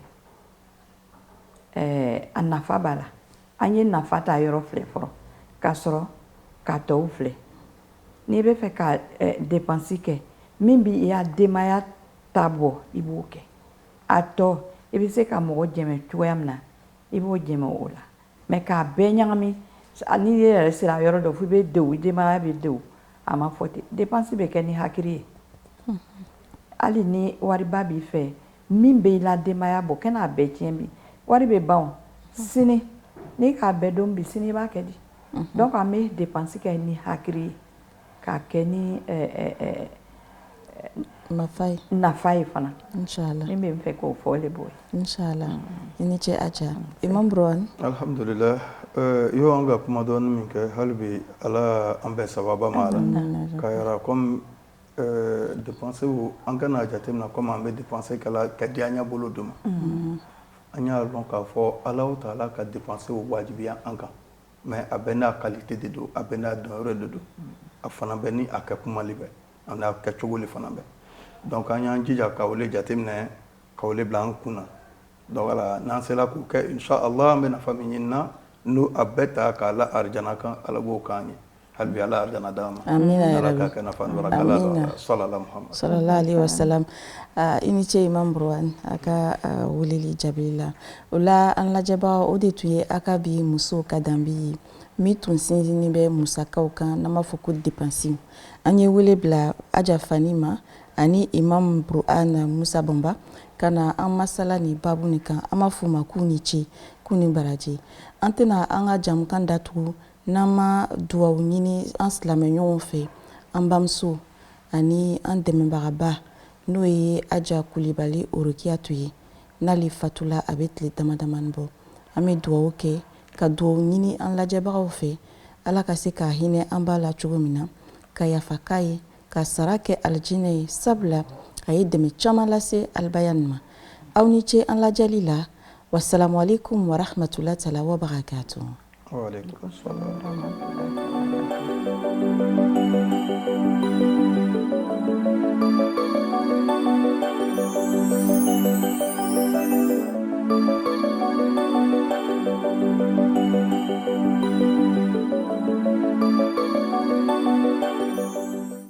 S2: a nafa b'a la an ye nafa ta yɔrɔ filɛ fɔlɔ k'a sɔrɔ ka tɔw filɛ n'i bɛ fɛ ka dépense kɛ min bɛ i ya denbaya ta bɔ i b'o kɛ a tɔ i bɛ se ka mɔgɔ dɛmɛ cogoya min na i b'o dɛmɛ o la mais k'a bɛɛ ɲagami n'i yɛrɛ sera yɔrɔ dɔ fo i bɛ dewu i denbaya bɛ dewu a ma fɔ ten dépense bɛ kɛ ni hakili ye hali ni wariba b'i fɛ min bɛ i la denbaya bɔ kɛn'a bɛɛ tiɲɛ bi wari bɛ ban sini n'i k'a bɛɛ dɔn bi sini i b'a kɛ di donc an bɛ dépense kɛ ni hakili ye k'a kɛ ni nafa ye fana
S1: inshallah
S2: min bɛ n fɛ k'o fɔ le b'o ye
S1: inshallah i ni ce aja imam Burhan
S3: alhamdulillah i y'an ka kuma dɔɔni min kɛ hali bi ala an bɛɛ sababa ma ala ka yara comme dépense an kana jateminɛ comme an bɛ dépense kɛla ka di an ɲɛ bolo dɔ ma an y'a dɔn k'a fɔ ala ta'ala ka dépense wajibiya an kan mais a bɛɛ n'a qualité de don a bɛɛ n'a dɔnyɔrɔ de don a fana bɛ ni a kɛ kumali bɛ a n'a kɛ cogo le fana bɛ donc an y'an jija ka o le jateminɛ ka o le bila an kun na donc voilà n'an sera k'o kɛ inshallah an bɛ nafa min ɲini na n'o a bɛɛ ta k'a la arijana kan ala b'o k'an ye hali bi ala arijana d'an ma
S1: amina ya
S3: ala
S1: rabbi
S3: ka kɛ nafa ni baraka la sallallahu muhammad
S1: sallallahu alaihi wasallam i ni ce imam Burhan a ka weleli jaabi la o la an lajɛbagaw o de tun ye a ka bi musow ka danbi ye min tun sinsinnen bɛ musakaw kan n'an b'a fɔ ko dépense an ye wele bila aja fani ma ani imam Burhan Musa Bamba ka na an masala ni babu ni kan an b'a f'u ma k'u ni ce k'u ni baraji an tɛna an ka jamukan datugu n'an ma duwawu ɲini an silamɛɲɔgɔnw fɛ an bamuso ani an dɛmɛbagaba n'o ye aja kulibali orokiyatu ye n'ale fatula a bɛ tile damadamani bɔ an bɛ duwawu kɛ ka duwawu ɲini an lajɛbagaw fɛ ala ka se k'a hinɛ an b'a la cogo min na ka yafa k'a ye ka sara kɛ alijinɛ ye sabula a ye dɛmɛ caman lase alibaya nin ma aw ni ce an lajɛli la wasalamu alaikum wa rahmatulahi taala wa barakatuh.
S3: wa alaikum assalam wa rahmatullahi wa barakatuh.